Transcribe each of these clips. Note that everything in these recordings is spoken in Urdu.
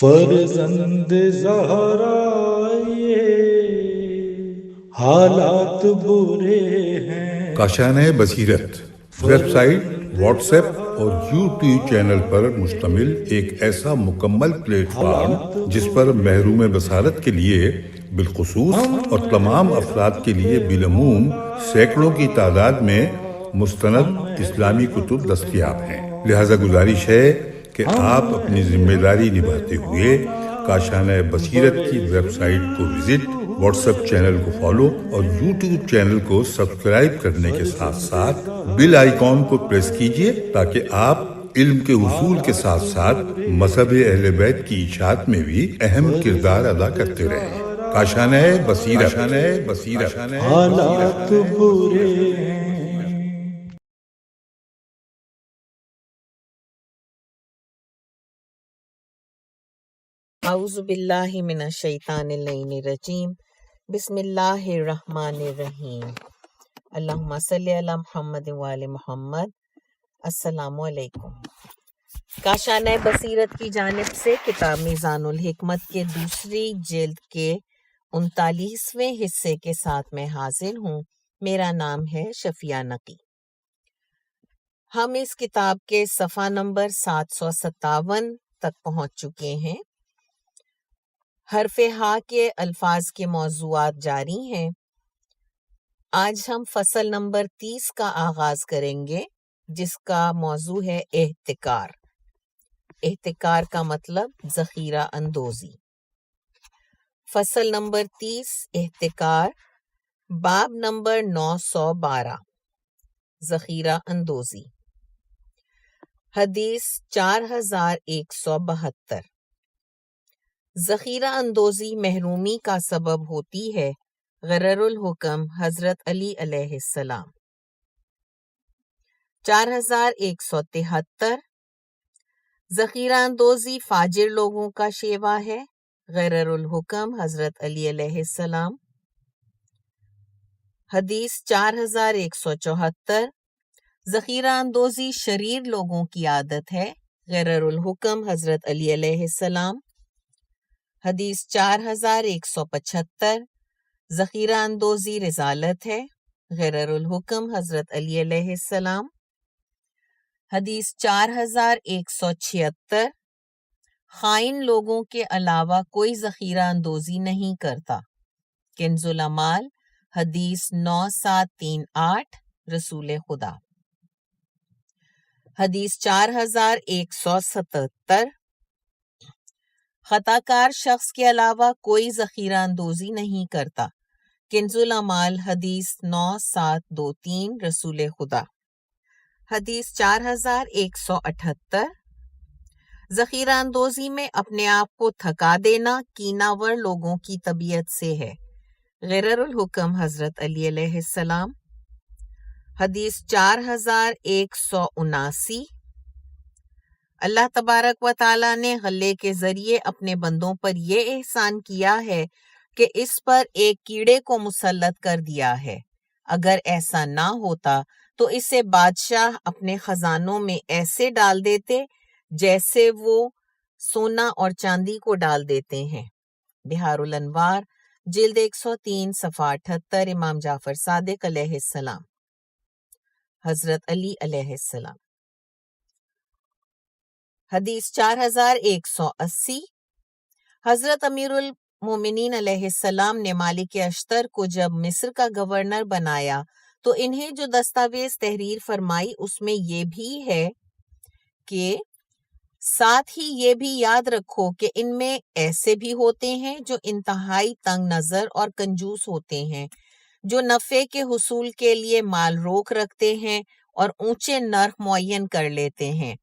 فرزند زہرا یہ حالات برے ہیں۔ کاشانۂ بصیرت ویب سائٹ، واٹس ایپ اور یوٹیوب چینل پر مشتمل ایک ایسا مکمل پلیٹ فارم جس پر محروم بصارت کے لیے بالخصوص اور تمام افراد کے لیے بالعموم سینکڑوں کی تعداد میں مستند اسلامی کتب دستیاب ہیں۔ لہذا گزارش ہے کہ آپ اپنی ذمہ داری نبھاتے ہوئے کاشانۂ بصیرت کی ویب سائٹ کو وزٹ، واٹس ایپ چینل کو فالو اور یوٹیوب چینل کو سبسکرائب کرنے کے ساتھ ساتھ بیل آئیکن کو پریس کیجئے تاکہ آپ علم کے حصول کے ساتھ ساتھ مذہب اہل بیت کی اشاعت میں بھی اہم کردار ادا کرتے رہیں۔ کاشانۂ بصیرت حالات برے ہیں۔ اعوذ باللہ من الشیطان اللعین الرجیم، بسم اللہ الرحمن الرحیم، اللہم صلی علی محمد وآل محمد۔ السلام علیکم۔ کاشانۂ بصیرت کی جانب سے کتاب میزان الحکمت کے دوسری جلد کے 39ویں حصے کے ساتھ میں حاضر ہوں۔ میرا نام ہے شفیہ نقی۔ ہم اس کتاب کے صفحہ نمبر 757 تک پہنچ چکے ہیں۔ حرف ہا کے الفاظ کے موضوعات جاری ہیں۔ آج ہم فصل نمبر 30 کا آغاز کریں گے، جس کا موضوع ہے احتکار۔ احتکار کا مطلب ذخیرہ اندوزی۔ فصل نمبر 30 احتکار، باب نمبر 912 ذخیرہ اندوزی۔ حدیث 4172۔ ذخیرہ اندوزی محرومی کا سبب ہوتی ہے۔ غرر الحکم حضرت علی علیہ السلام۔ 4173۔ ذخیرہ اندوزی فاجر لوگوں کا شیوا ہے۔ غرر الحکم حضرت علی علیہ السلام۔ حدیث 4174۔ ذخیرہ اندوزی شریر لوگوں کی عادت ہے۔ غرر الحکم حضرت علی علیہ السلام۔ حدیث 4175۔ ذخیرہ اندوزی رذالت ہے۔ غرر الحکم حضرت علی علیہ السلام۔ حدیث 4176۔ خائن لوگوں کے علاوہ کوئی ذخیرہ اندوزی نہیں کرتا۔ کنز الامال حدیث 9738 رسول خدا۔ حدیث 4177۔ خطا کار شخص کے علاوہ کوئی ذخیرہ اندوزی نہیں کرتا۔ کنز الامال حدیث 9723 رسول خدا۔ حدیث 4178۔ ذخیرہ اندوزی میں اپنے آپ کو تھکا دینا کینہ ور لوگوں کی طبیعت سے ہے۔ غرر الحکم حضرت علی علیہ السلام۔ حدیث 4179۔ اللہ تبارک و تعالیٰ نے غلے کے ذریعے اپنے بندوں پر یہ احسان کیا ہے کہ اس پر ایک کیڑے کو مسلط کر دیا ہے۔ اگر ایسا نہ ہوتا تو اسے بادشاہ اپنے خزانوں میں ایسے ڈال دیتے جیسے وہ سونا اور چاندی کو ڈال دیتے ہیں۔ بحار الانوار جلد 103 صفحہ 78، امام جعفر صادق علیہ السلام۔ حضرت علی علیہ السلام۔ حدیث 4180۔ حضرت امیر المومنین علیہ السلام نے مالک اشتر کو جب مصر کا گورنر بنایا تو انہیں جو دستاویز تحریر فرمائی اس میں یہ بھی ہے کہ ساتھ ہی یہ بھی یاد رکھو کہ ان میں ایسے بھی ہوتے ہیں جو انتہائی تنگ نظر اور کنجوس ہوتے ہیں، جو نفع کے حصول کے لیے مال روک رکھتے ہیں اور اونچے نرخ معین کر لیتے ہیں۔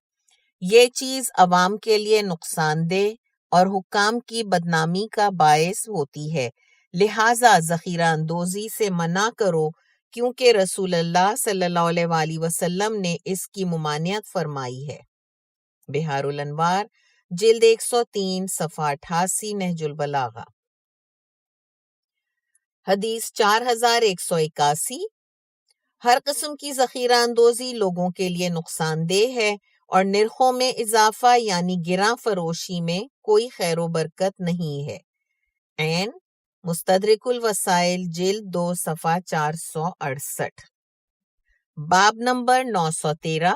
یہ چیز عوام کے لیے نقصان دہ اور حکام کی بدنامی کا باعث ہوتی ہے، لہٰذا ذخیرہ اندوزی سے منع کرو، کیونکہ رسول اللہ صلی اللہ علیہ وآلہ وسلم نے اس کی ممانعت فرمائی ہے۔ بحار الانوار جلد 103 صفحہ 88، نہج البلاغہ۔ حدیث 4181۔ ہر قسم کی ذخیرہ اندوزی لوگوں کے لیے نقصان دہ ہے اور نرخوں میں اضافہ یعنی گراں فروشی میں کوئی خیر و برکت نہیں ہے۔ عین مستدرک الوسائل جلد 2 صفحہ 468۔ باب نمبر 913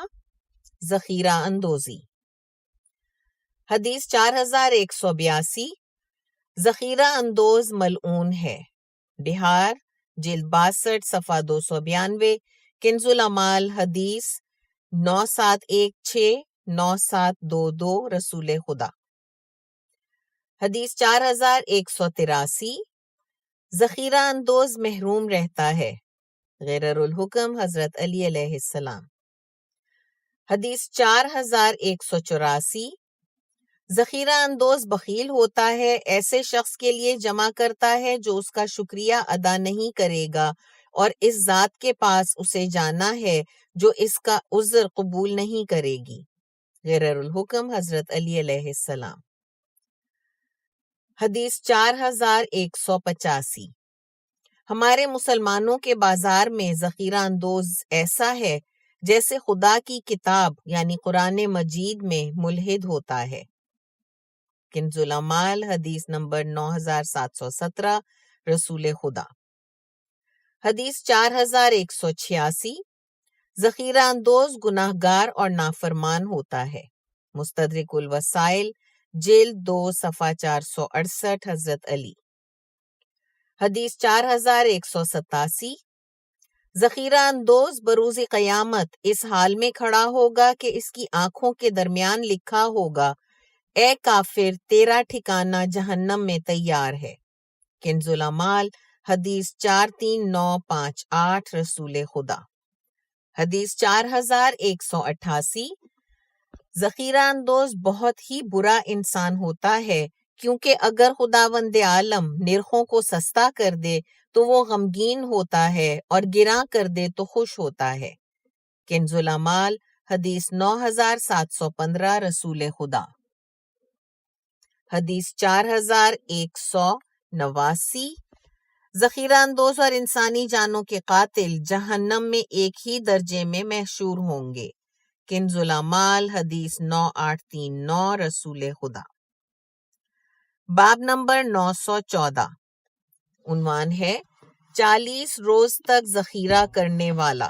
ذخیرہ اندوزی۔ حدیث 4182 ذخیرہ اندوز ملعون ہے۔ بہار جلد 62 صفحہ 292، کنز الامال حدیث 9716 9722 رسول خدا۔ حدیث 4183 ذخیرہ اندوز محروم رہتا ہے۔ غرر الحکم حضرت علی علیہ السلام۔ حدیث 4184 ذخیرہ اندوز بخیل ہوتا ہے، ایسے شخص کے لیے جمع کرتا ہے جو اس کا شکریہ ادا نہیں کرے گا، اور اس ذات کے پاس اسے جانا ہے جو اس کا عذر قبول نہیں کرے گی۔ غرر الحکم حضرت علی علیہ السلام۔ حدیث 4185 ہمارے مسلمانوں کے بازار میں ذخیرہ اندوز ایسا ہے جیسے خدا کی کتاب یعنی قرآن مجید میں ملحد ہوتا ہے۔ کنز الامال حدیث نمبر 9717 رسول خدا۔ حدیث 4186 ذخیرہ اندوز گناہ گار اور نافرمان ہوتا ہے۔ مستدرک الوسائل جلد 2 صفحہ 468 حضرت علی۔ حدیث 4187 ذخیرہ اندوز بروز قیامت اس حال میں کھڑا ہوگا کہ اس کی آنکھوں کے درمیان لکھا ہوگا، اے کافر تیرا ٹھکانہ جہنم میں تیار ہے۔ کنز الامال حدیث 43958 رسول خدا۔ حدیث 4188 ذخیرہ اندوز بہت ہی برا انسان ہوتا ہے، کیونکہ اگر خداوند عالم نرخوں کو سستا کر دے تو وہ غمگین ہوتا ہے، اور گراں کر دے تو خوش ہوتا ہے۔ کنز الامال حدیث 9715 رسول خدا۔ حدیث 4189 ذخیرہ اندوز اور انسانی جانوں کے قاتل جہنم میں ایک ہی درجے میں محشور ہوں گے۔ کنز الامال حدیث 9839 رسول خدا۔ باب نمبر 914 عنوان ہے 40 روز تک ذخیرہ کرنے والا۔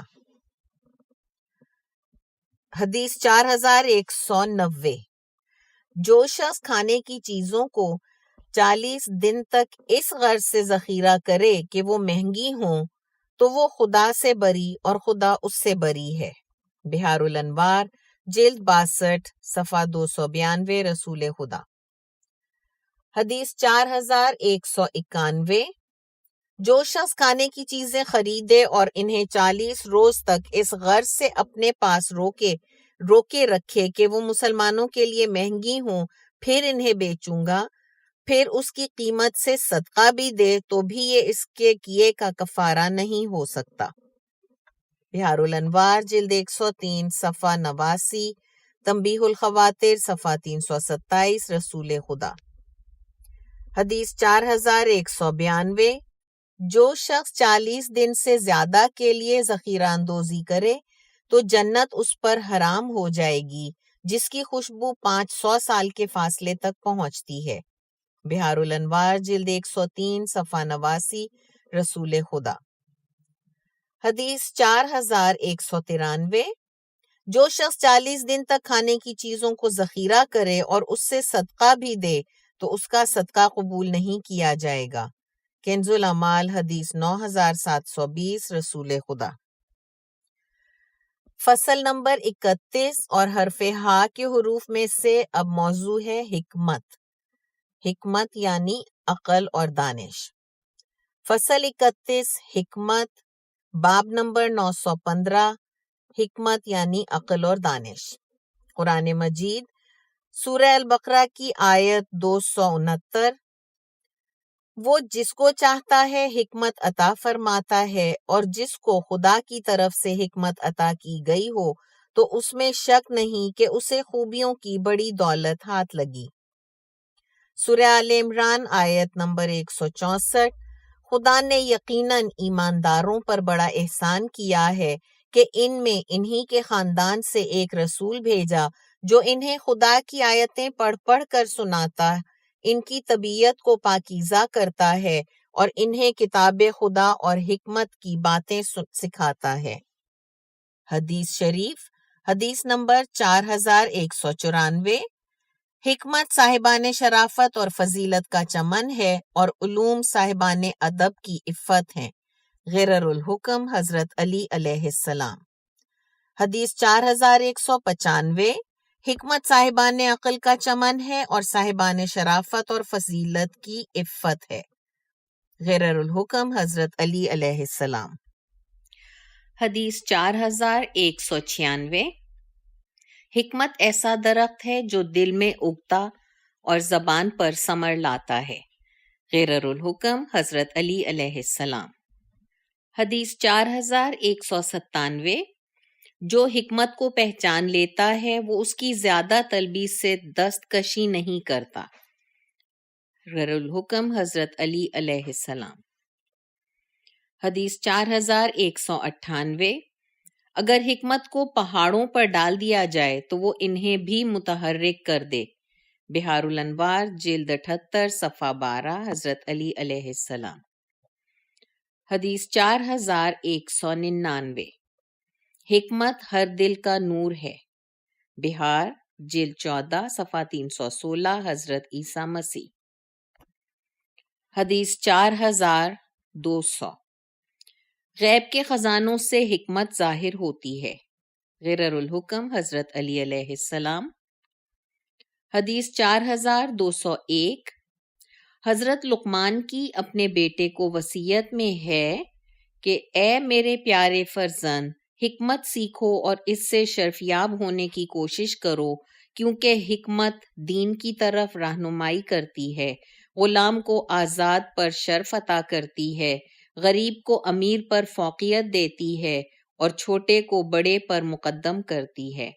حدیث 4190 جو شخص کھانے کی چیزوں کو 40 دن تک اس غرض سے ذخیرہ کرے کہ وہ مہنگی ہوں تو وہ خدا سے بری اور خدا اس سے بری ہے۔ بہار الانوار جلد 62 صفحہ 292 رسول خدا۔ حدیث 4191 جو شخص کھانے کی چیزیں خریدے اور انہیں 40 روز تک اس غرض سے اپنے پاس روکے رکھے کہ وہ مسلمانوں کے لیے مہنگی ہوں، پھر انہیں بیچوں گا، پھر اس کی قیمت سے صدقہ بھی دے تو بھی یہ اس کے کیے کا کفارہ نہیں ہو سکتا۔ بہار الانوار جلد 103 صفحہ 89، تنبیہ الخواطر صفحہ 327 رسول خدا۔ حدیث 4192 جو شخص 40 دن سے زیادہ کے لیے ذخیرہ اندوزی کرے تو جنت اس پر حرام ہو جائے گی، جس کی خوشبو 500 سال کے فاصلے تک پہنچتی ہے۔ بہار الانوار جلد 103 صفحہ 89 رسول خدا۔ حدیث 4193 جو شخص 40 دن تک کھانے کی چیزوں کو ذخیرہ کرے اور اس سے صدقہ بھی دے تو اس کا صدقہ قبول نہیں کیا جائے گا۔ کنز الامال حدیث 9720 رسول خدا۔ فصل نمبر 31 اور حرف ہا کے حروف میں سے اب موضوع ہے حکمت۔ حکمت یعنی عقل اور دانش۔ فصل 31 حکمت، باب نمبر 915 حکمت یعنی عقل اور دانش۔ قرآن مجید سورہ البقرہ کی آیت 269 وہ جس کو چاہتا ہے حکمت عطا فرماتا ہے، اور جس کو خدا کی طرف سے حکمت عطا کی گئی ہو تو اس میں شک نہیں کہ اسے خوبیوں کی بڑی دولت ہاتھ لگی۔ سورہ آل عمران آیت نمبر 164 خدا نے یقیناً ایمانداروں پر بڑا احسان کیا ہے کہ ان میں انہی کے خاندان سے ایک رسول بھیجا جو انہیں خدا کی آیتیں پڑھ پڑھ کر سناتا، ان کی طبیعت کو پاکیزہ کرتا ہے اور انہیں کتاب خدا اور حکمت کی باتیں سکھاتا ہے۔ حدیث شریف، حدیث نمبر 4194۔ حکمت صاحبان شرافت اور فضیلت کا چمن ہے اور علوم صاحبان ادب کی عفت ہیں۔ غرر الحکم حضرت علی علیہ السلام۔ حدیث 4195۔ حکمت صاحبان عقل کا چمن ہے اور صاحبان شرافت اور فضیلت کی عفت ہے۔ غرر الحکم حضرت علی علیہ السلام۔ حدیث 4196۔ حکمت ایسا درخت ہے جو دل میں اگتا اور زبان پر ثمر لاتا ہے۔ غرر الحکم حضرت علی علیہ السلام۔ حدیث 4197۔ جو حکمت کو پہچان لیتا ہے وہ اس کی زیادہ تلبیس سے دستکشی نہیں کرتا۔ غرر الحکم حضرت علی علیہ السلام۔ حدیث 4198۔ اگر حکمت کو پہاڑوں پر ڈال دیا جائے تو وہ انہیں بھی متحرک کر دے۔ بحار الانوار جلد 78 صفحہ 12 حضرت علی علیہ السلام۔ حدیث 4199۔ حکمت ہر دل کا نور ہے۔ بہار جلد 14 صفحہ 316 حضرت عیسیٰ مسیح۔ حدیث 4200۔ غیب کے خزانوں سے حکمت ظاہر ہوتی ہے۔ غرر الحکم حضرت علی علیہ السلام۔ حدیث 4201۔ حضرت لقمان کی اپنے بیٹے کو وصیت میں ہے کہ اے میرے پیارے فرزند، حکمت سیکھو اور اس سے شرفیاب ہونے کی کوشش کرو، کیونکہ حکمت دین کی طرف رہنمائی کرتی ہے، غلام کو آزاد پر شرف عطا کرتی ہے، غریب کو امیر پر فوقیت دیتی ہے اور چھوٹے کو بڑے پر مقدم کرتی ہے۔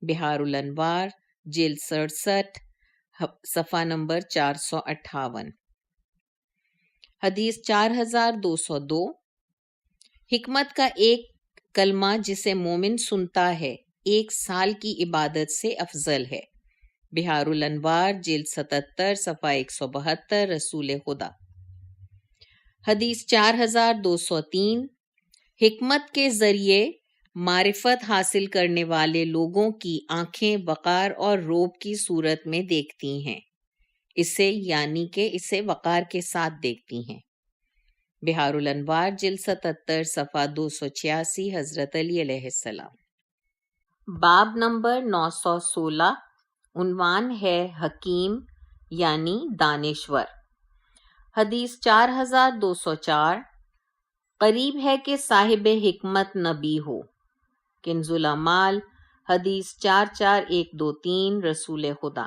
بحار الانوار جلد 67 صفحہ نمبر 458۔ حدیث 4202۔ حکمت کا ایک کلمہ جسے مومن سنتا ہے 1 سال کی عبادت سے افضل ہے۔ بحار الانوار جلد 77 صفحہ 172 رسول خدا۔ حدیث 4203۔ حکمت کے ذریعے معرفت حاصل کرنے والے لوگوں کی آنکھیں وقار اور رعب کی صورت میں دیکھتی ہیں، یعنی کہ اسے وقار کے ساتھ دیکھتی ہیں۔ بحار الانوار جلد 77 صفحہ 286 حضرت علی علیہ السلام۔ باب نمبر 916۔ عنوان ہے حکیم یعنی دانشور۔ حدیث 4204۔ قریب ہے کہ صاحب حکمت نبی ہو۔ کنز الاعمال حدیث 44123 رسول خدا۔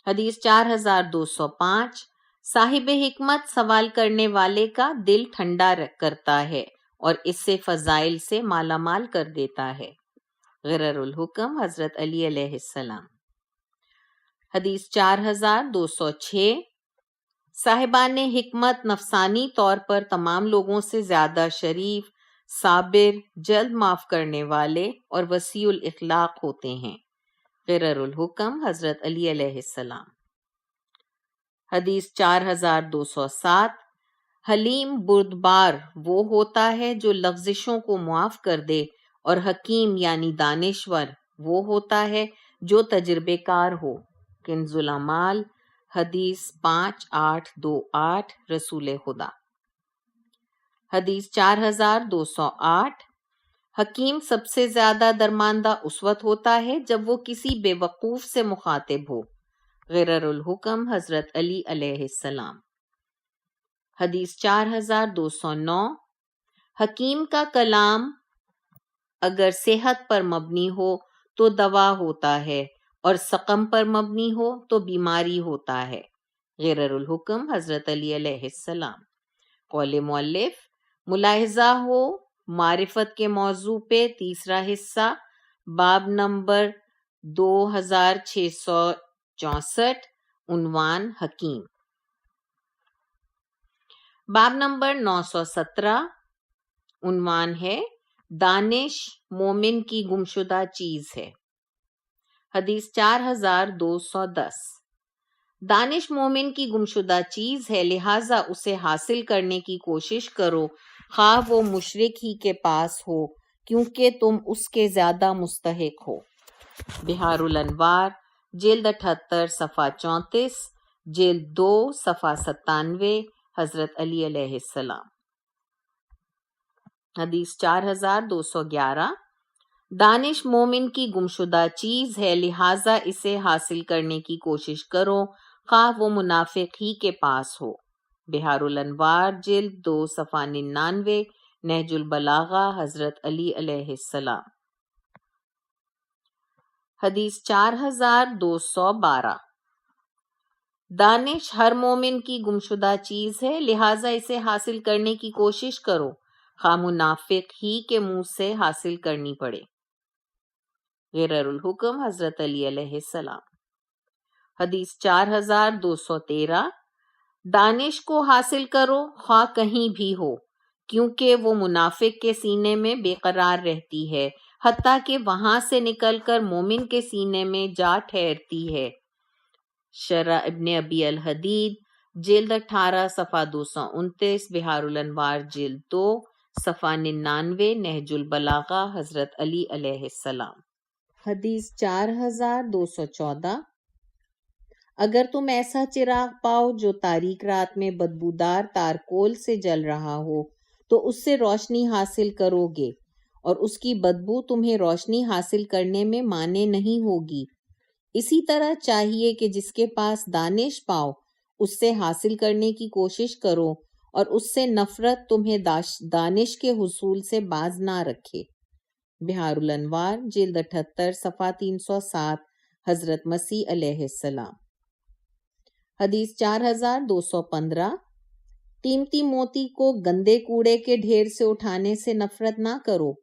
حدیث 4205۔ صاحب حکمت سوال کرنے والے کا دل ٹھنڈا کرتا ہے اور اس سے فضائل سے مالا مال کر دیتا ہے۔ غرر الحکم حضرت علی علیہ السلام۔ حدیث 4206۔ صاحبان حکمت نفسانی طور پر تمام لوگوں سے زیادہ شریف، صابر، جلد معاف کرنے والے اور وسیع الاخلاق ہوتے ہیں۔ غرر الحکم حضرت علی علیہ السلام۔ حدیث 4207۔ حلیم بردبار وہ ہوتا ہے جو لغزشوں کو معاف کر دے، اور حکیم یعنی دانشور وہ ہوتا ہے جو تجربے کار ہو۔ کنز الاعمال حدیث 5828 رسول خدا۔ حدیث 4208۔ حکیم سب سے زیادہ درماندہ اسوت ہوتا ہے جب وہ کسی بے وقوف سے مخاطب ہو۔ غرر الحکم حضرت علی علیہ السلام۔ حدیث 4209۔ حکیم کا کلام اگر صحت پر مبنی ہو تو دوا ہوتا ہے اور سقم پر مبنی ہو تو بیماری ہوتا ہے۔ غرر الحکم حضرت علی علیہ السلام۔ قول مؤلف ملاحظہ ہو معرفت کے موضوع پہ تیسرا حصہ، باب نمبر 2664، عنوان حکیم۔ باب نمبر 917، عنوان ہے دانش مومن کی گمشدہ چیز ہے۔ حدیث 4210۔ دانش مومن کی گمشدہ چیز ہے، لہٰذا اسے حاصل کرنے کی کوشش کرو، خواہ وہ مشرک ہی کے پاس ہو، کیونکہ تم اس کے زیادہ مستحق ہو۔ بحار الانوار جلد 78 صفحہ 34، جلد 2 صفحہ 97، حضرت علی علیہ السلام۔ حدیث 4211۔ دانش مومن کی گمشدہ چیز ہے، لہٰذا اسے حاصل کرنے کی کوشش کرو، خواہ وہ منافق ہی کے پاس ہو۔ بحار الانوار جلد 2 صفحہ 99، نہج البلاغہ، حضرت علی علیہ السلام۔ حدیث 4212۔ دانش ہر مومن کی گمشدہ چیز ہے، لہٰذا اسے حاصل کرنے کی کوشش کرو، خواہ منافق ہی کے منہ سے حاصل کرنی پڑے۔ غرر الحکم، حضرت علی علیہ السلام۔ حدیث 4213۔ دانش کو حاصل کرو، خواہ کہیں بھی ہو، کیونکہ وہ منافق کے سینے میں بے قرار رہتی ہے، حتیٰ کہ وہاں سے نکل کر مومن کے سینے میں جا ٹھہرتی ہے۔ شرح ابن ابی الحدید جلد 18 صفحہ 229، بحار الانوار جلد 2 صفحہ 99، نہج البلاغہ، حضرت علی علیہ السلام۔ حدیث 4214۔ اگر تم ایسا چراغ پاؤ جو تاریک رات میں بدبودار تارکول سے جل رہا ہو تو اس سے روشنی حاصل کرو گے، اور اس کی بدبو تمہیں روشنی حاصل کرنے میں مانع نہیں ہوگی۔ اسی طرح چاہیے کہ جس کے پاس دانش پاؤ اس سے حاصل کرنے کی کوشش کرو، اور اس سے نفرت تمہیں دانش کے حصول سے باز نہ رکھے۔ بحار الانوار جلد 78 صفحہ 307، حضرت مسیح علیہ السلام۔ حدیث 4215۔ قیمتی موتی کو گندے کوڑے کے ڈھیر سے اٹھانے سے نفرت نہ کرو،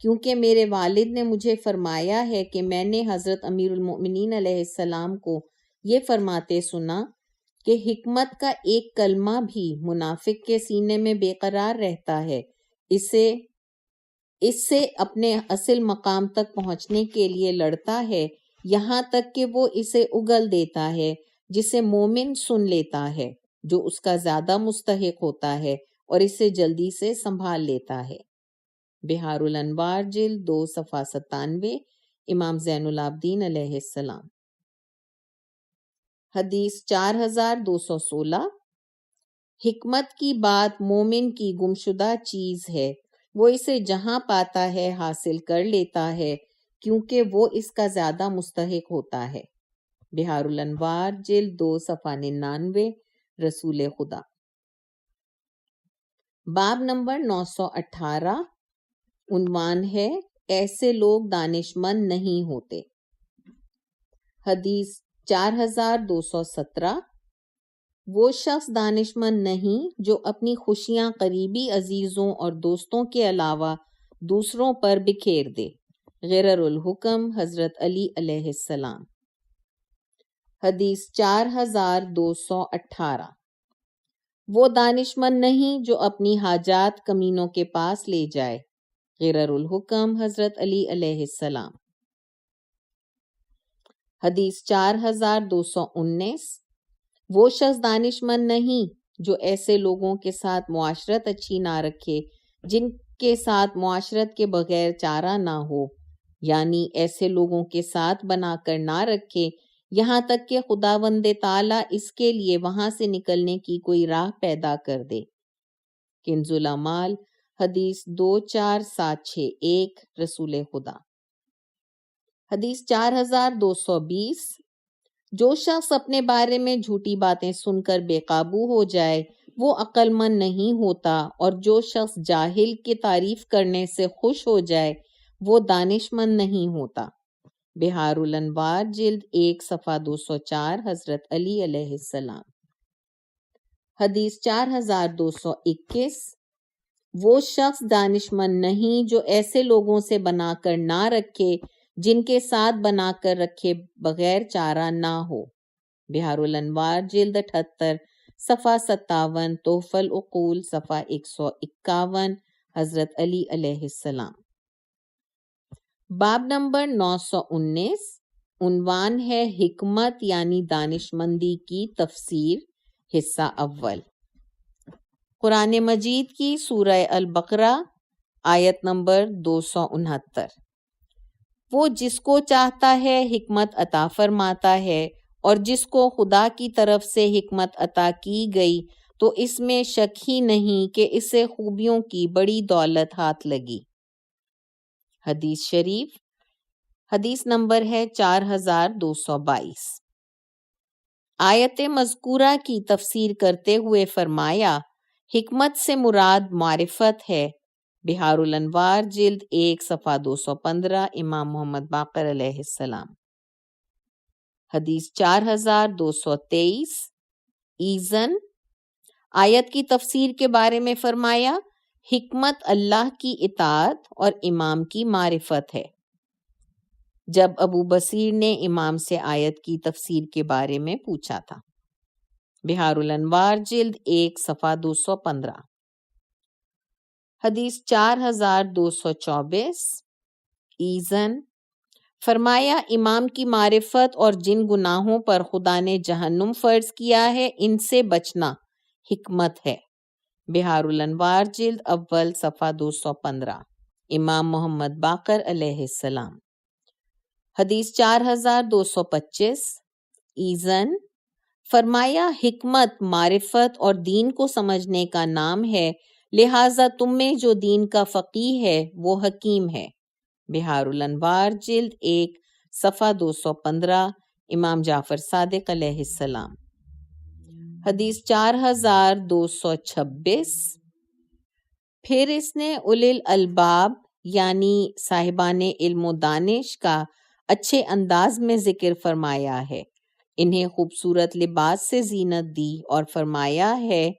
کیونکہ میرے والد نے مجھے فرمایا ہے کہ میں نے حضرت امیر المؤمنین علیہ السلام کو یہ فرماتے سنا کہ حکمت کا ایک کلمہ بھی منافق کے سینے میں بے قرار رہتا ہے، اس سے اپنے اصل مقام تک پہنچنے کے لیے لڑتا ہے، یہاں تک کہ وہ اسے اگل دیتا ہے، جسے مومن سن لیتا ہے جو اس کا زیادہ مستحق ہوتا ہے، اور اسے جلدی سے سنبھال لیتا ہے۔ بحار الانوار جلد 2 صفحہ 97، امام زین العابدین علیہ السلام۔ حدیث 4216۔ حکمت کی بات مومن کی گمشدہ چیز ہے، وہ اسے جہاں پاتا ہے حاصل کر لیتا ہے، کیونکہ وہ اس کا زیادہ مستحق ہوتا ہے۔ بحار الانوار جلد 2 صفحہ 99، رسول خدا۔ باب نمبر 918، عنوان ہے ایسے لوگ دانش مند نہیں ہوتے۔ حدیث 4217۔ وہ شخص دانش مند نہیں جو اپنی خوشیاں قریبی عزیزوں اور دوستوں کے علاوہ دوسروں پر بکھیر دے۔ غرر الحکم، حضرت علی علیہ السلام۔ حدیث 4218۔ وہ دانش مند نہیں جو اپنی حاجات کمینوں کے پاس لے جائے۔ غرر الحکم، حضرت علی علیہ السلام۔ حدیث 4219۔ وہ شخص دانش مند نہیں جو ایسے لوگوں کے ساتھ معاشرت اچھی نہ رکھے جن کے ساتھ معاشرت کے بغیر چارہ نہ ہو، یعنی ایسے لوگوں کے ساتھ بنا کر نہ رکھے یہاں تک کہ خداوند تعالیٰ اس کے لیے وہاں سے نکلنے کی کوئی راہ پیدا کر دے۔ کنز الاعمال حدیث 24761، رسول خدا۔ حدیث 4220۔ جو شخص اپنے بارے میں جھوٹی باتیں سن کر بے قابو ہو جائے وہ عقل مند نہیں ہوتا، اور جو شخص جاہل کی تعریف کرنے سے خوش ہو جائے وہ دانش مند نہیں ہوتا۔ بحار الانوار جلد 1 صفحہ 204، حضرت علی علیہ السلام۔ حدیث 4221۔ وہ شخص دانش مند نہیں جو ایسے لوگوں سے بنا کر نہ رکھے جن کے ساتھ بنا کر رکھے بغیر چارہ نہ ہو۔ بحار الانوار جلد 78 صفحہ 57، تحفہ العقول صفحہ 151، حضرت علی علیہ السلام۔ باب نمبر 919، عنوان ہے حکمت یعنی دانشمندی کی تفسیر، حصہ اول۔ قرآن مجید کی سورہ البقرہ آیت نمبر 269۔ وہ جس کو چاہتا ہے حکمت عطا فرماتا ہے، اور جس کو خدا کی طرف سے حکمت عطا کی گئی تو اس میں شک ہی نہیں کہ اسے خوبیوں کی بڑی دولت ہاتھ لگی۔ حدیث شریف، حدیث نمبر ہے 4222۔ آیت مذکورہ کی تفسیر کرتے ہوئے فرمایا، حکمت سے مراد معرفت ہے۔ بحار الانوار جلد 1 صفحہ 215، امام محمد باقر علیہ السلام۔ حدیث 4223۔ ایذن، آیت کی تفسیر کے بارے میں فرمایا، حکمت اللہ کی اطاعت اور امام کی معرفت ہے۔ جب ابو بصیر نے امام سے آیت کی تفسیر کے بارے میں پوچھا تھا۔ بحار الانوار جلد 1 صفحہ 215۔ حدیث 4224۔ ایذن، فرمایا، امام کی معرفت اور جن گناہوں پر خدا نے جہنم فرض کیا ہے ان سے بچنا حکمت ہے۔ بحار الانوار جلد اول صفحہ 215، امام محمد باقر علیہ السلام۔ حدیث 4225۔ ایذن، فرمایا، حکمت معرفت اور دین کو سمجھنے کا نام ہے، لہٰذا تم میں جو دین کا فقیہ ہے وہ حکیم ہے۔ بحار الانوار جلد 1 صفحہ 215، امام جعفر صادق علیہ السلام۔ حدیث 4226۔ پھر اس نے اولی الالباب یعنی صاحبان علم و دانش کا اچھے انداز میں ذکر فرمایا ہے، انہیں خوبصورت لباس سے زینت دی اور فرمایا ہے،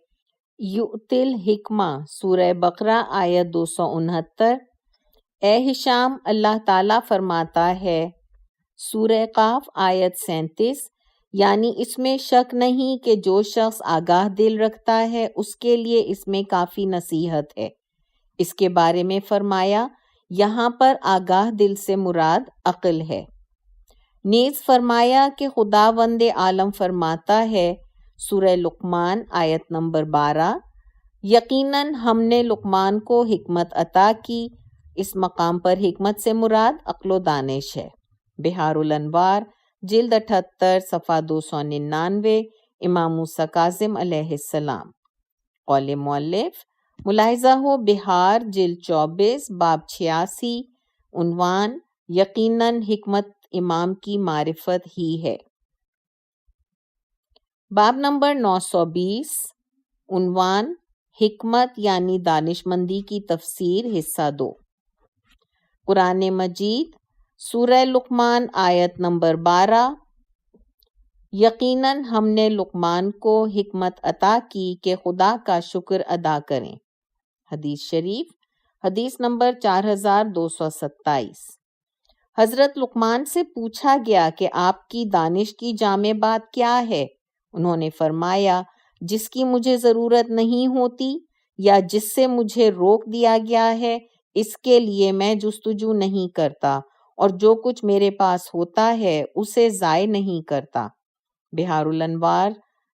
یؤتل حکمہ سورہ بقرہ آیت 269۔ اے ہشام، اللہ تعالیٰ فرماتا ہے، سورہ قاف آیت 37، یعنی اس میں شک نہیں کہ جو شخص آگاہ دل رکھتا ہے اس کے لیے اس میں کافی نصیحت ہے۔ اس کے بارے میں فرمایا، یہاں پر آگاہ دل سے مراد عقل ہے۔ نیز فرمایا کہ خداوند عالم فرماتا ہے، سورہ لقمان آیت نمبر 12، یقیناً ہم نے لقمان کو حکمت عطا کی۔ اس مقام پر حکمت سے مراد عقل و دانش ہے۔ بحار الانوار جلد 78 صفحہ 299، امام موسیٰ کاظم علیہ السلام۔ قول مؤلف، ملاحظہ ہو بحار جلد 24 باب 86، عنوان یقیناً حکمت امام کی معرفت ہی ہے۔ باب نمبر 920، عنوان حکمت یعنی دانشمندی کی تفسیر، حصہ 2۔ قرآن مجید سورہ لقمان آیت نمبر 12، یقیناً ہم نے لقمان کو حکمت عطا کی کہ خدا کا شکر ادا کریں۔ حدیث شریف، حدیث نمبر 4227۔ حضرت لقمان سے پوچھا گیا کہ آپ کی دانش کی جامع بات کیا ہے؟ انہوں نے فرمایا، جس کی مجھے ضرورت نہیں ہوتی یا جس سے مجھے روک دیا گیا ہے اس کے لیے میں جستجو نہیں کرتا، اور جو کچھ میرے پاس ہوتا ہے اسے ضائع نہیں کرتا۔ بحار الانوار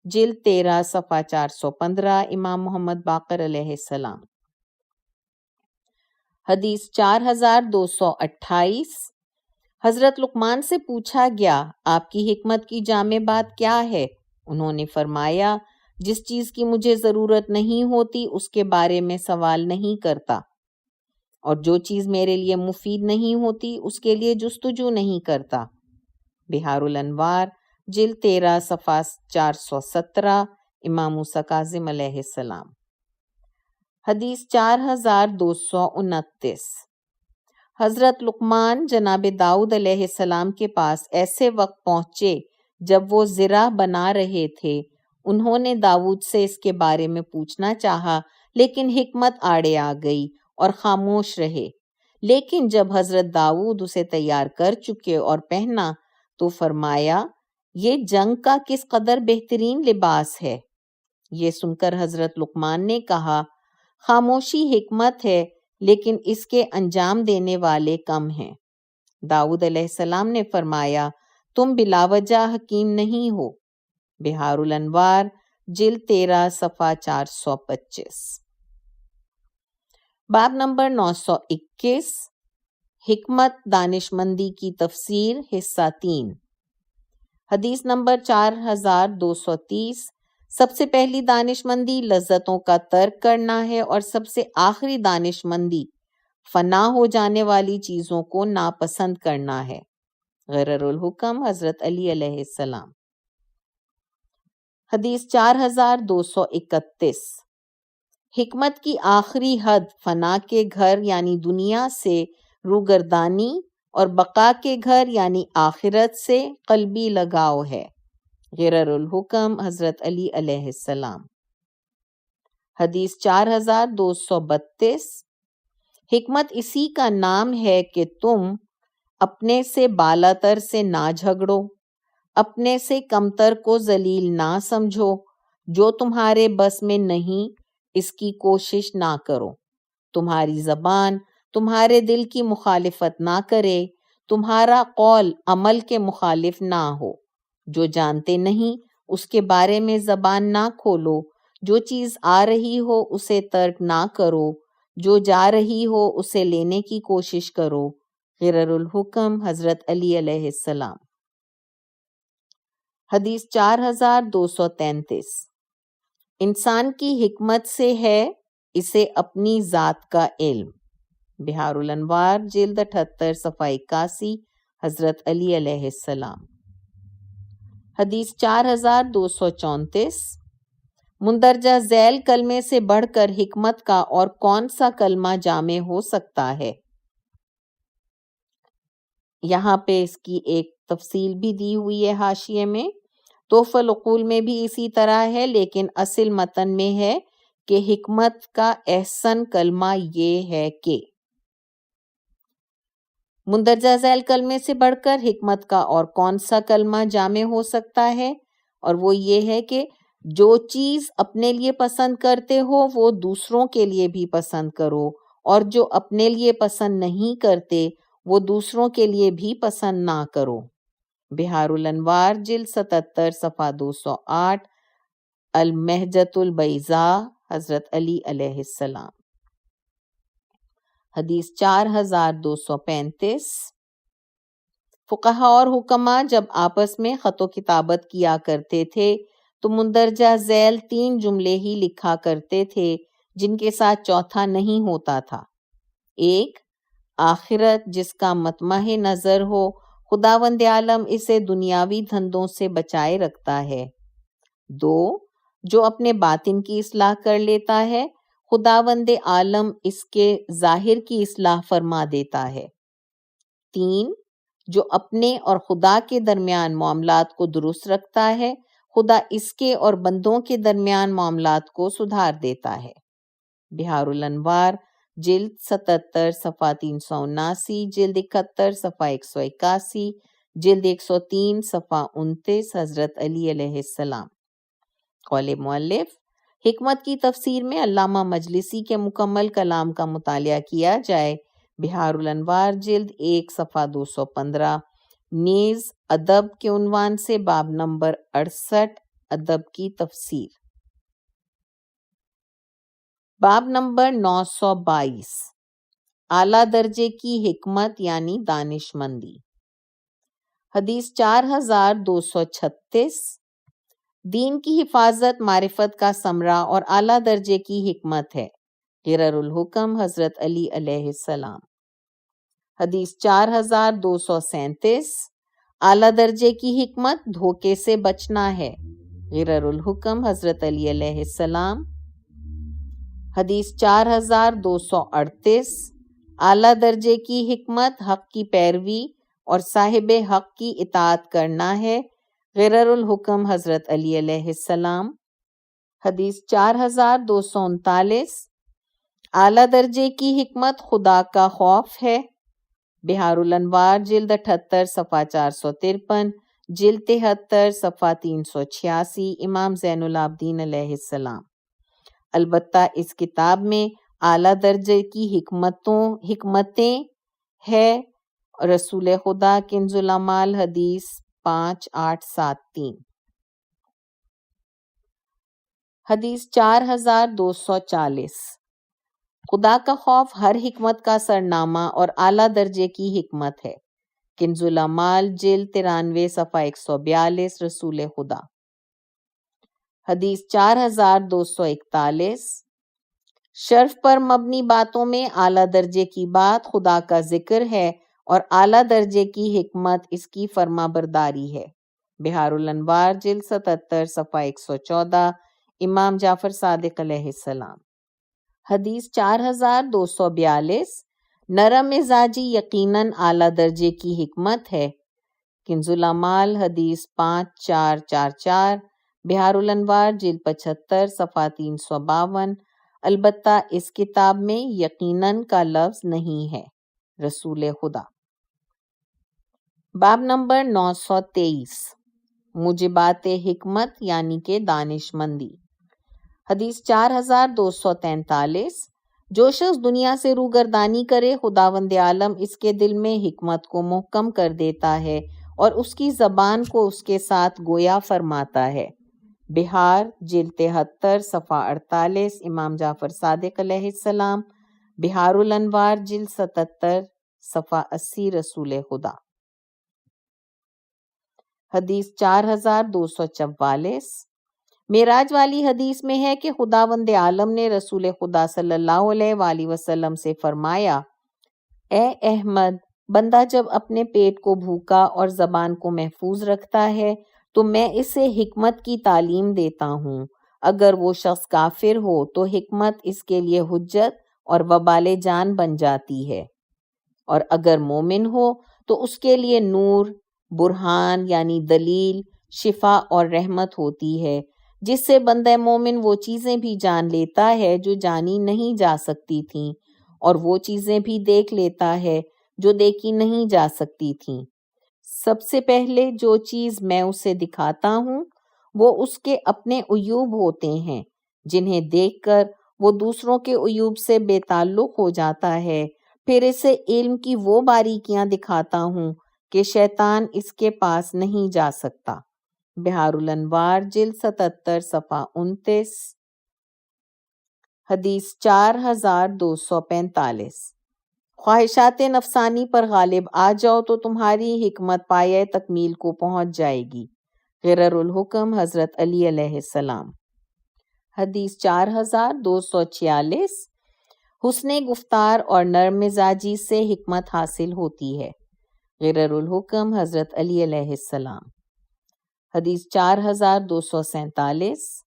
جلد 13 صفحہ 415، امام محمد باقر علیہ السلام۔ حدیث 4228۔ حضرت لقمان سے پوچھا گیا، آپ کی حکمت کی جامع بات کیا ہے؟ انہوں نے فرمایا، جس چیز کی مجھے ضرورت نہیں ہوتی اس کے بارے میں سوال نہیں کرتا، اور جو چیز میرے لیے مفید نہیں ہوتی اس کے لیے جستجو نہیں کرتا۔ بحار الانوار جلد 13 صفحہ 417، امام موسیٰ کاظم علیہ السلام۔ حدیث 4229۔ حضرت لقمان جناب داؤد علیہ السلام کے پاس ایسے وقت پہنچے جب وہ زرع بنا رہے تھے۔ انہوں نے داؤد سے اس کے بارے میں پوچھنا چاہا، لیکن حکمت آڑے آ گئی اور خاموش رہے۔ لیکن جب حضرت داؤد اسے تیار کر چکے اور پہنا تو فرمایا، یہ جنگ کا کس قدر بہترین لباس ہے۔ یہ سن کر حضرت لقمان نے کہا، خاموشی حکمت ہے، لیکن اس کے انجام دینے والے کم ہیں۔ داؤد علیہ السلام نے فرمایا تم بلا وجہ حکیم نہیں ہو۔ بہار الانوار جلد 13 صفحہ 425۔ باب نمبر 921، حکمت دانشمندی کی تفسیر، حصہ 3۔ حدیث نمبر 4230، سب سے پہلی دانشمندی لذتوں کا ترک کرنا ہے اور سب سے آخری دانشمندی فنا ہو جانے والی چیزوں کو ناپسند کرنا ہے۔ غرر الحکم حضرت علی علیہ السلام۔ حدیث 4231، حکمت کی آخری حد فنا کے گھر یعنی دنیا سے روگردانی اور بقا کے گھر یعنی آخرت سے قلبی لگاؤ ہے۔ غرر الحکم حضرت علی علیہ السلام۔ حدیث 4232، حکمت اسی کا نام ہے کہ تم اپنے سے بالاتر سے نہ جھگڑو، اپنے سے کمتر کو ذلیل نہ سمجھو، جو تمہارے بس میں نہیں اس کی کوشش نہ کرو، تمہاری زبان تمہارے دل کی مخالفت نہ کرے، تمہارا قول عمل کے مخالف نہ ہو، جو جانتے نہیں اس کے بارے میں زبان نہ کھولو، جو چیز آ رہی ہو اسے ترک نہ کرو، جو جا رہی ہو اسے لینے کی کوشش کرو۔ غرر الحکم حضرت علی علیہ السلام۔ حدیث 4233، انسان کی حکمت سے ہے اسے اپنی ذات کا علم۔ بہار الانوار جلد 78 صفحہ 81، حضرت علی علیہ السلام۔ حدیث 4234، مندرجہ ذیل کلمے سے بڑھ کر حکمت کا اور کون سا کلمہ جامع ہو سکتا ہے؟ یہاں پہ اس کی ایک تفصیل بھی دی ہوئی ہے حاشیے میں۔ تحفہ العقول میں بھی اسی طرح ہے، لیکن اصل متن میں ہے کہ حکمت کا احسن کلمہ یہ ہے کہ مندرجہ ذیل کلمے سے بڑھ کر حکمت کا اور کون سا کلمہ جامع ہو سکتا ہے، اور وہ یہ ہے کہ جو چیز اپنے لیے پسند کرتے ہو وہ دوسروں کے لیے بھی پسند کرو، اور جو اپنے لیے پسند نہیں کرتے وہ دوسروں کے لیے بھی پسند نہ کرو۔ بہار الانوار جلد 77 صفحہ 208، المہجۃ البیضاء حضرت علی علیہ السلام۔ حدیث 4235، فقہا اور حکما جب آپس میں خط و کتابت کیا کرتے تھے تو مندرجہ ذیل 3 جملے ہی لکھا کرتے تھے جن کے ساتھ چوتھا نہیں ہوتا تھا۔ 1، آخرت جس کا مطمع نظر ہو، خداوند عالم اسے دنیاوی دھندوں سے بچائے رکھتا ہے۔ 2، جو اپنے باطن کی اصلاح کر لیتا ہے، خداوند عالم اس کے ظاہر کی اصلاح فرما دیتا ہے۔ 3، جو اپنے اور خدا کے درمیان معاملات کو درست رکھتا ہے، خدا اس کے اور بندوں کے درمیان معاملات کو سدھار دیتا ہے۔ بہار الانوار جلد 77 صفحہ 379، جلد 71 صفحہ 181، جلد 103 صفحہ 29، حضرت علی علیہ السلام۔ قول مؤلف، حکمت کی تفسیر میں علامہ مجلسی کے مکمل کلام کا مطالعہ کیا جائے۔ بہار الانوار جلد 1 صفحہ 215، نیز ادب کے عنوان سے باب نمبر 68، ادب کی تفسیر۔ باب نمبر 922، اعلیٰ درجے کی حکمت یعنی دانشمندی۔ حدیث 4236، دین کی حفاظت معرفت کا ثمرہ اور اعلیٰ درجے کی حکمت ہے۔ غرر الحکم حضرت علی علیہ السلام۔ حدیث 4237، اعلیٰ درجے کی حکمت دھوکے سے بچنا ہے۔ غرر الحکم حضرت علی علیہ السلام۔ حدیث 4238، اعلیٰ درجے کی حکمت حق کی پیروی اور صاحب حق کی اطاعت کرنا ہے۔ غرر الحکم حضرت علی علیہ السلام۔ حدیث 4239، اعلیٰ درجے کی حکمت خدا کا خوف ہے۔ بہار الانوار جلد 78 صفحہ 453، جلد 73 صفحہ 386، امام زین العابدین علیہ السلام۔ البتہ اس کتاب میں اعلیٰ درجے کی حکمتیں ہے رسول خدا کنز العمال حدیث 5873۔ حدیث 4240۔ خدا کا خوف ہر حکمت کا سرنامہ اور اعلیٰ درجے کی حکمت ہے۔ کنز العمال جلد 93 صفحہ 142۔ رسول خدا۔ حدیث 4241۔ شرف پر مبنی باتوں میں اعلیٰ درجے کی بات خدا کا ذکر ہے اور اعلیٰ درجے کی حکمت اس کی فرما برداری ہے۔ بحار الانوار جلد 77 صفحہ 114۔ امام جعفر صادق علیہ السلام۔ حدیث 4242۔ نرم مزاجی یقیناً اعلیٰ درجے کی حکمت ہے۔ کنز العمال حدیث 5444۔ بحار الانوار جلد 75 صفحہ 352۔ البتہ اس کتاب میں یقیناً کا لفظ نہیں ہے۔ رسول خدا۔ باب نمبر 923۔ موجبات حکمت یعنی کہ دانش مندی۔ حدیث 4243۔ جو شخص دنیا سے روگردانی کرے خداوند عالم اس کے دل میں حکمت کو محکم کر دیتا ہے اور اس کی زبان کو اس کے ساتھ گویا فرماتا ہے۔ بہار جلد 73 صفحہ 48۔ امام جعفر صادق علیہ السلام۔ بحار الانوار جلد 77 صفحہ 80۔ رسول خدا۔ حدیث 4244۔ معراج والی حدیث میں ہے کہ خداوند عالم نے رسول خدا صلی اللہ علیہ وآلہ وسلم سے فرمایا، اے احمد، بندہ جب اپنے پیٹ کو بھوکا اور زبان کو محفوظ رکھتا ہے تو میں اسے حکمت کی تعلیم دیتا ہوں۔ اگر وہ شخص کافر ہو تو حکمت اس کے لیے حجت اور وبال جان بن جاتی ہے، اور اگر مومن ہو تو اس کے لیے نور، برہان یعنی دلیل، شفا اور رحمت ہوتی ہے، جس سے بندہ مومن وہ چیزیں بھی جان لیتا ہے جو جانی نہیں جا سکتی تھیں، اور وہ چیزیں بھی دیکھ لیتا ہے جو دیکھی نہیں جا سکتی تھیں۔ سب سے پہلے جو چیز میں اسے دکھاتا ہوں وہ اس کے اپنے عیوب ہوتے ہیں، جنہیں دیکھ کر وہ دوسروں کے عیوب سے بے تعلق ہو جاتا ہے۔ پھر اسے علم کی وہ باریکیاں دکھاتا ہوں کہ شیطان اس کے پاس نہیں جا سکتا۔ بحار الانوار جلد 77 صفحہ 29۔ حدیث 4245۔ خواہشات نفسانی پر غالب آ جاؤ تو تمہاری حکمت پایہ تکمیل کو پہنچ جائے گی۔ غرر الحکم حضرت علی علیہ السلام۔ حدیث 4246۔ حسن گفتار اور نرم مزاجی سے حکمت حاصل ہوتی ہے۔ غرر الحکم حضرت علی علیہ السلام۔ حدیث 4247۔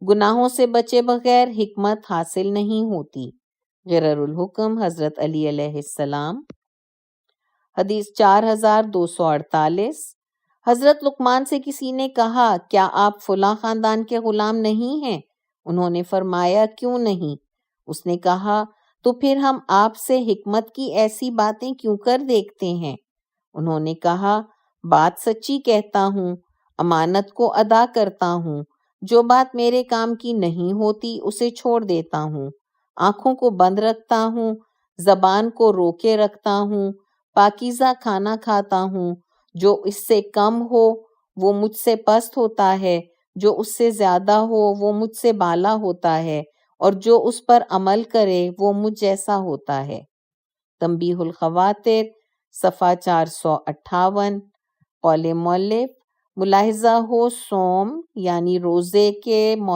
گناہوں سے بچے بغیر حکمت حاصل نہیں ہوتی۔ غرر الحکم حضرت علی علیہ السلام۔ حدیث 4248۔ حضرت لقمان سے کسی نے کہا، کیا آپ فلاں خاندان کے غلام نہیں ہیں؟ انہوں نے فرمایا، کیوں نہیں؟ اس نے کہا، تو پھر ہم آپ سے حکمت کی ایسی باتیں کیوں کر دیکھتے ہیں؟ انہوں نے کہا، بات سچی کہتا ہوں، امانت کو ادا کرتا ہوں، جو بات میرے کام کی نہیں ہوتی اسے چھوڑ دیتا ہوں، آنکھوں کو بند رکھتا ہوں، زبان کو روکے رکھتا ہوں، پاکیزہ کھانا کھاتا ہوں، جو اس سے کم ہو وہ مجھ سے پست ہوتا ہے، جو اس سے زیادہ ہو وہ مجھ سے بالا ہوتا ہے، اور جو اس پر عمل کرے وہ مجھ جیسا ہوتا ہے۔ تنبیہ الخواطر صفحہ 458۔ قول مؤلف، ملاحظہ ہو صوم یعنی روزے کے